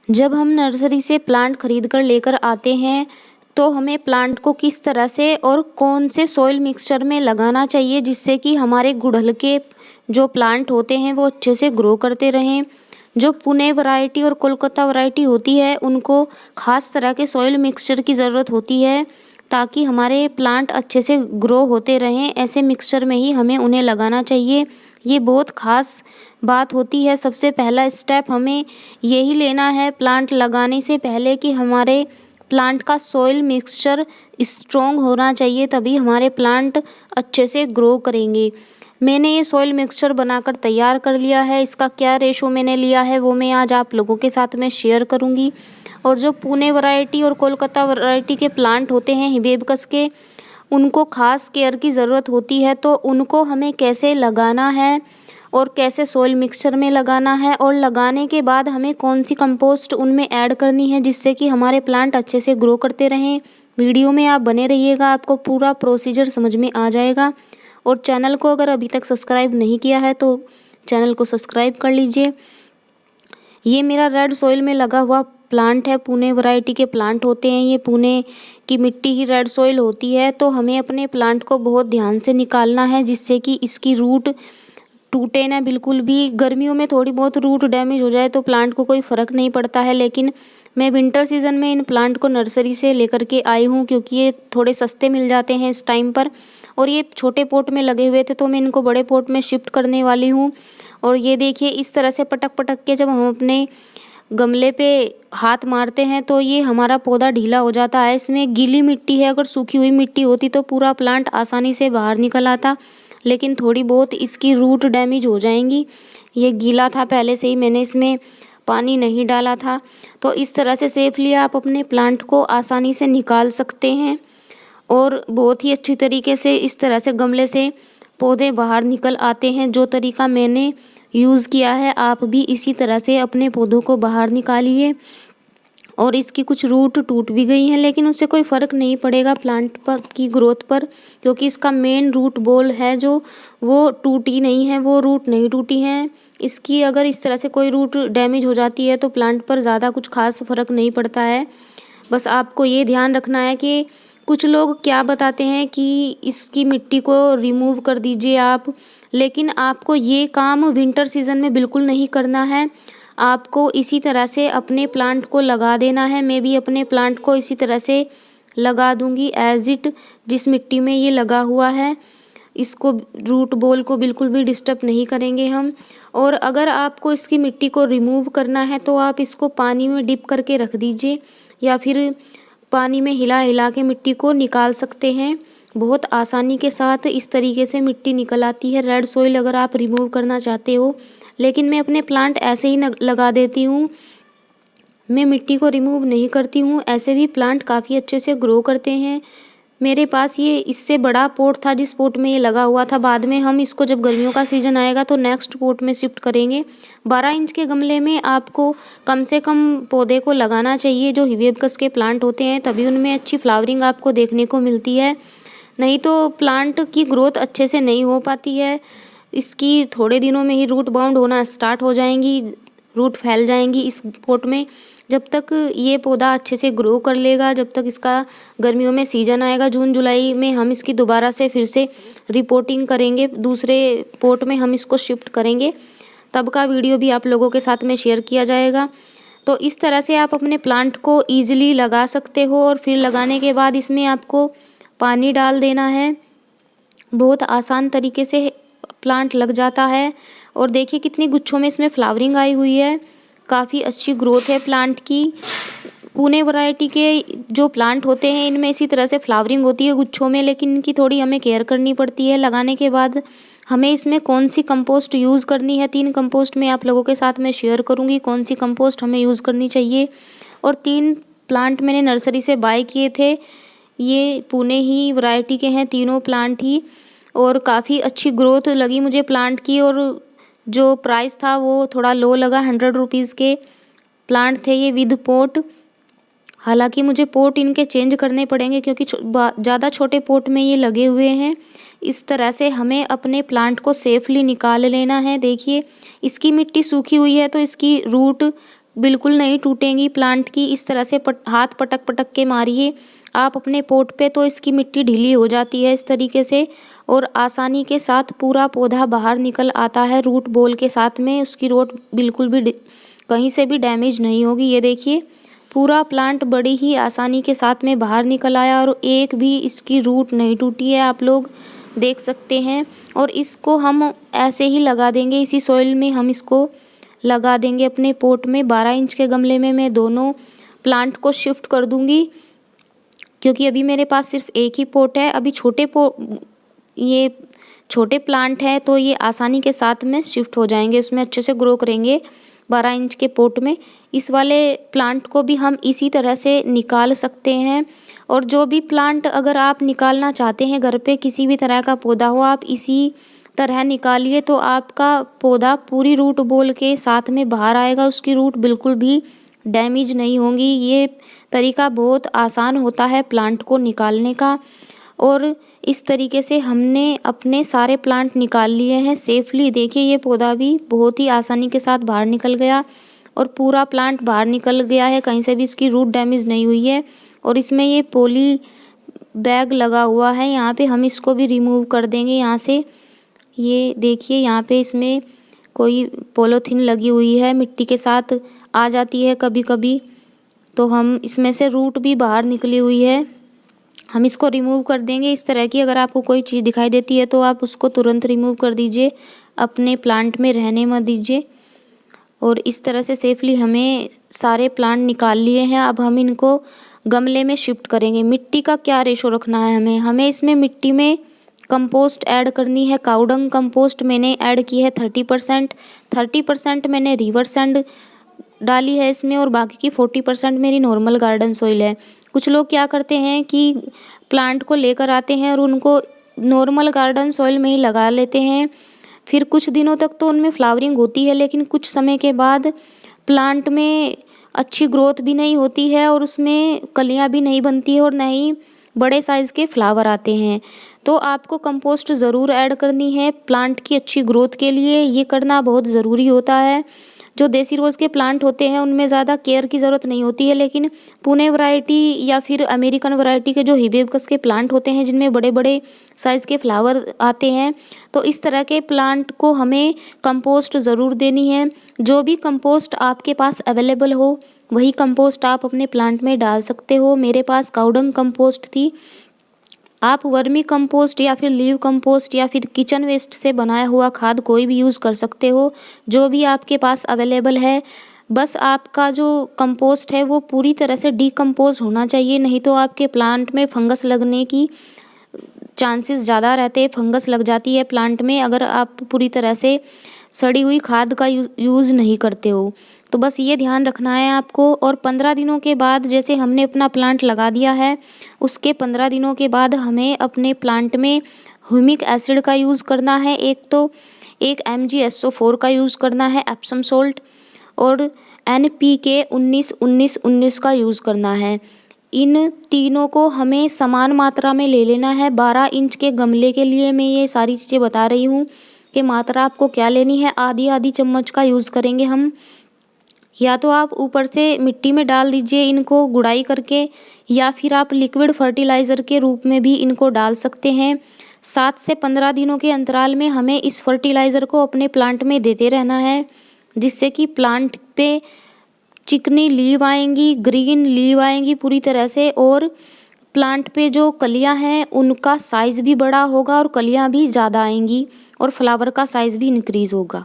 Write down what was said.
जब हम नर्सरी से प्लांट खरीद कर लेकर आते हैं तो हमें प्लांट को किस तरह से और कौन से सॉइल मिक्सचर में लगाना चाहिए जिससे कि हमारे गुड़हल के जो प्लांट होते हैं वो अच्छे से ग्रो करते रहें। जो पुणे वैरायटी और कोलकाता वैरायटी होती है उनको ख़ास तरह के सॉइल मिक्सचर की ज़रूरत होती है ताकि हमारे प्लांट अच्छे से ग्रो होते रहें। ऐसे मिक्सचर में ही हमें उन्हें लगाना चाहिए। ये बहुत ख़ास बात होती है। सबसे पहला स्टेप हमें यही लेना है प्लांट लगाने से पहले कि हमारे प्लांट का सॉइल मिक्सचर स्ट्रॉन्ग होना चाहिए, तभी हमारे प्लांट अच्छे से ग्रो करेंगे। मैंने ये सॉइल मिक्सचर बनाकर तैयार कर लिया है। इसका क्या रेशो मैंने लिया है वो मैं आज आप लोगों के साथ में शेयर करूँगी। और जो पुणे वैरायटी और कोलकाता वैरायटी के प्लांट होते हैं हिबिस्कस के, उनको ख़ास केयर की ज़रूरत होती है। तो उनको हमें कैसे लगाना है और कैसे सॉइल मिक्सचर में लगाना है और लगाने के बाद हमें कौन सी कंपोस्ट उनमें ऐड करनी है जिससे कि हमारे प्लांट अच्छे से ग्रो करते रहें। वीडियो में आप बने रहिएगा, आपको पूरा प्रोसीजर समझ में आ जाएगा। और चैनल को अगर अभी तक सब्सक्राइब नहीं किया है तो चैनल को सब्सक्राइब कर लीजिए। ये मेरा रेड सॉइल में लगा हुआ प्लांट है। पुणे वैरायटी के प्लांट होते हैं ये। पुणे की मिट्टी ही रेड सॉइल होती है। तो हमें अपने प्लांट को बहुत ध्यान से निकालना है जिससे कि इसकी रूट टूटे ना बिल्कुल भी। गर्मियों में थोड़ी बहुत रूट डैमेज हो जाए तो प्लांट को कोई फ़र्क नहीं पड़ता है, लेकिन मैं विंटर सीज़न में इन प्लांट को नर्सरी से लेकर के आई हूँ क्योंकि ये थोड़े सस्ते मिल जाते हैं इस टाइम पर। और ये छोटे पॉट में लगे हुए थे तो मैं इनको बड़े पॉट में शिफ्ट करने वाली हूँ। और ये देखिए इस तरह से पटक पटक के जब हम अपने गमले पे हाथ मारते हैं तो ये हमारा पौधा ढीला हो जाता है। इसमें गीली मिट्टी है, अगर सूखी हुई मिट्टी होती तो पूरा प्लांट आसानी से बाहर निकल आता, लेकिन थोड़ी बहुत इसकी रूट डैमेज हो जाएंगी। ये गीला था पहले से ही, मैंने इसमें पानी नहीं डाला था। तो इस तरह से सेफली आप अपने प्लांट को आसानी से निकाल सकते हैं और बहुत ही अच्छी तरीके से इस तरह से गमले से पौधे बाहर निकल आते हैं। जो तरीका मैंने यूज़ किया है आप भी इसी तरह से अपने पौधों को बाहर निकालिए। और इसकी कुछ रूट टूट भी गई हैं लेकिन उससे कोई फ़र्क नहीं पड़ेगा प्लांट पर की ग्रोथ पर, क्योंकि इसका मेन रूट बॉल है जो वो टूटी नहीं है, वो रूट नहीं टूटी हैं। इसकी अगर इस तरह से कोई रूट डैमेज हो जाती है तो प्लांट पर ज़्यादा कुछ खास फ़र्क नहीं पड़ता है। बस आपको ये ध्यान रखना है कि कुछ लोग क्या बताते हैं कि इसकी मिट्टी को रिमूव कर दीजिए आप, लेकिन आपको ये काम विंटर सीज़न में बिल्कुल नहीं करना है। आपको इसी तरह से अपने प्लांट को लगा देना है। मैं भी अपने प्लांट को इसी तरह से लगा दूंगी एज इट जिस मिट्टी में ये लगा हुआ है। इसको रूट बॉल को बिल्कुल भी डिस्टर्ब नहीं करेंगे हम। और अगर आपको इसकी मिट्टी को रिमूव करना है तो आप इसको पानी में डिप करके रख दीजिए या फिर पानी में हिला हिला के मिट्टी को निकाल सकते हैं। बहुत आसानी के साथ इस तरीके से मिट्टी निकल आती है रेड सॉइल अगर आप रिमूव करना चाहते हो। लेकिन मैं अपने प्लांट ऐसे ही लगा देती हूँ, मैं मिट्टी को रिमूव नहीं करती हूँ। ऐसे भी प्लांट काफ़ी अच्छे से ग्रो करते हैं। मेरे पास ये इससे बड़ा पॉट था जिस पॉट में ये लगा हुआ था। बाद में हम इसको जब गर्मियों का सीज़न आएगा तो नेक्स्ट पॉट में शिफ्ट करेंगे। 12 इंच के गमले में आपको कम से कम पौधे को लगाना चाहिए जो हिबिस्कस के प्लांट होते हैं, तभी उनमें अच्छी फ्लावरिंग आपको देखने को मिलती है। नहीं तो प्लांट की ग्रोथ अच्छे से नहीं हो पाती है। इसकी थोड़े दिनों में ही रूट बाउंड होना स्टार्ट हो जाएंगी, रूट फैल जाएंगी इस पॉट में। जब तक ये पौधा अच्छे से ग्रो कर लेगा, जब तक इसका गर्मियों में सीज़न आएगा जून जुलाई में हम इसकी दोबारा से फिर से रिपोर्टिंग करेंगे, दूसरे पॉट में हम इसको शिफ्ट करेंगे, तब का वीडियो भी आप लोगों के साथ में शेयर किया जाएगा। तो इस तरह से आप अपने प्लांट को ईजिली लगा सकते हो। और फिर लगाने के बाद इसमें आपको पानी डाल देना है। बहुत आसान तरीके से प्लांट लग जाता है। और देखिए कितनी गुच्छों में इसमें फ्लावरिंग आई हुई है, काफ़ी अच्छी ग्रोथ है प्लांट की। पुणे वैरायटी के जो प्लांट होते हैं इनमें इसी तरह से फ्लावरिंग होती है गुच्छों में, लेकिन इनकी थोड़ी हमें केयर करनी पड़ती है। लगाने के बाद हमें इसमें कौन सी कंपोस्ट यूज़ करनी है, 3 कंपोस्ट मैं आप लोगों के साथ में शेयर करूँगी कौन सी कंपोस्ट हमें यूज़ करनी चाहिए। और 3 प्लांट मैंने नर्सरी से बाय किए थे, ये पुणे ही वैरायटी के हैं तीनों प्लांट ही। और काफ़ी अच्छी ग्रोथ लगी मुझे प्लांट की। और जो प्राइस था वो थोड़ा लो लगा, 100 रुपीज़ के प्लांट थे ये विद पॉट। हालांकि मुझे पॉट इनके चेंज करने पड़ेंगे क्योंकि ज़्यादा छोटे पॉट में ये लगे हुए हैं। इस तरह से हमें अपने प्लांट को सेफली निकाल लेना है। देखिए इसकी मिट्टी सूखी हुई है तो इसकी रूट बिल्कुल नहीं टूटेंगी प्लांट की। इस तरह से हाथ पटक पटक के मारिए आप अपने पॉट पे, तो इसकी मिट्टी ढीली हो जाती है इस तरीके से, और आसानी के साथ पूरा पौधा बाहर निकल आता है रूट बॉल के साथ में। उसकी रूट बिल्कुल भी कहीं से भी डैमेज नहीं होगी। ये देखिए पूरा प्लांट बड़ी ही आसानी के साथ में बाहर निकल आया और एक भी इसकी रूट नहीं टूटी है, आप लोग देख सकते हैं। और इसको हम ऐसे ही लगा देंगे, इसी सॉइल में हम इसको लगा देंगे अपने पॉट में। 12 इंच के गमले में मैं दोनों प्लांट को शिफ्ट कर दूंगी, क्योंकि अभी मेरे पास सिर्फ एक ही पॉट है। अभी ये छोटे प्लांट हैं तो ये आसानी के साथ में शिफ्ट हो जाएंगे, उसमें अच्छे से ग्रो करेंगे 12 इंच के पॉट में। इस वाले प्लांट को भी हम इसी तरह से निकाल सकते हैं। और जो भी प्लांट अगर आप निकालना चाहते हैं घर पे, किसी भी तरह का पौधा हो, आप इसी तरह निकालिए तो आपका पौधा पूरी रूट बॉल के साथ में बाहर आएगा। उसकी रूट बिल्कुल भी डैमेज नहीं होंगी। ये तरीका बहुत आसान होता है प्लांट को निकालने का। और इस तरीके से हमने अपने सारे प्लांट निकाल लिए हैं सेफली। देखिए ये पौधा भी बहुत ही आसानी के साथ बाहर निकल गया और पूरा प्लांट बाहर निकल गया है, कहीं से भी इसकी रूट डैमेज नहीं हुई है। और इसमें ये पॉली बैग लगा हुआ है, यहाँ पे हम इसको भी रिमूव कर देंगे यहाँ से। ये देखिए यहाँ पे इसमें कोई पॉलीथीन लगी हुई है, मिट्टी के साथ आ जाती है कभी कभी, तो हम इसमें से रूट भी बाहर निकली हुई है, हम इसको रिमूव कर देंगे। इस तरह की अगर आपको कोई चीज़ दिखाई देती है तो आप उसको तुरंत रिमूव कर दीजिए, अपने प्लांट में रहने मत दीजिए। और इस तरह से सेफली हमें सारे प्लांट निकाल लिए हैं। अब हम इनको गमले में शिफ्ट करेंगे। मिट्टी का क्या रेशो रखना है हमें इसमें मिट्टी में कंपोस्ट ऐड करनी है। काउडंग कंपोस्ट मैंने ऐड की है 30% मैंने रिवर सैंड डाली है इसमें, और बाकी की 40% मेरी नॉर्मल गार्डन सॉइल है। कुछ लोग क्या करते हैं कि प्लांट को लेकर आते हैं और उनको नॉर्मल गार्डन सॉइल में ही लगा लेते हैं। फिर कुछ दिनों तक तो उनमें फ्लावरिंग होती है, लेकिन कुछ समय के बाद प्लांट में अच्छी ग्रोथ भी नहीं होती है और उसमें कलियां भी नहीं बनती है और न ही बड़े साइज़ के फ्लावर आते हैं। तो आपको कंपोस्ट ज़रूर ऐड करनी है प्लांट की अच्छी ग्रोथ के लिए, ये करना बहुत ज़रूरी होता है। जो देसी रोज़ के प्लांट होते हैं उनमें ज़्यादा केयर की ज़रूरत नहीं होती है, लेकिन पुणे वैरायटी या फिर अमेरिकन वैरायटी के जो हिबिस्कस के प्लांट होते हैं जिनमें बड़े बड़े साइज़ के फ्लावर आते हैं, तो इस तरह के प्लांट को हमें कंपोस्ट ज़रूर देनी है। जो भी कंपोस्ट आपके पास अवेलेबल हो वही कंपोस्ट आप अपने प्लांट में डाल सकते हो। मेरे पास काउडंग कंपोस्ट थी, आप वर्मी कंपोस्ट या फिर लीव कंपोस्ट या फिर किचन वेस्ट से बनाया हुआ खाद कोई भी यूज़ कर सकते हो, जो भी आपके पास अवेलेबल है। बस आपका जो कंपोस्ट है वो पूरी तरह से डीकम्पोज होना चाहिए, नहीं तो आपके प्लांट में फंगस लगने की चांसेस ज़्यादा रहते हैं। फंगस लग जाती है प्लांट में अगर आप पूरी तरह से सड़ी हुई खाद का यूज़ नहीं करते हो। तो बस ये ध्यान रखना है आपको। और 15 दिनों के बाद, जैसे हमने अपना प्लांट लगा दिया है, उसके 15 दिनों के बाद हमें अपने प्लांट में ह्यूमिक एसिड का यूज़ करना है। एक MgSO4 का यूज़ करना है, एप्सम सोल्ट, और NPK 19-19-19 का यूज़ करना है। इन तीनों को हमें समान मात्रा में ले लेना है। 12 इंच के गमले के लिए मैं ये सारी चीज़ें बता रही हूँ कि मात्रा आपको क्या लेनी है। आधी आधी चम्मच का यूज़ करेंगे हम। या तो आप ऊपर से मिट्टी में डाल दीजिए इनको गुड़ाई करके, या फिर आप लिक्विड फर्टिलाइज़र के रूप में भी इनको डाल सकते हैं। 7 से 15 दिनों के अंतराल में हमें इस फर्टिलाइज़र को अपने प्लांट में देते रहना है, जिससे कि प्लांट पे चिकनी लीव आएंगी, ग्रीन लीव आएंगी पूरी तरह से, और प्लांट पे जो कलियां हैं उनका साइज़ भी बड़ा होगा और कलियां भी ज़्यादा आएंगी और फ्लावर का साइज़ भी इंक्रीज़ होगा।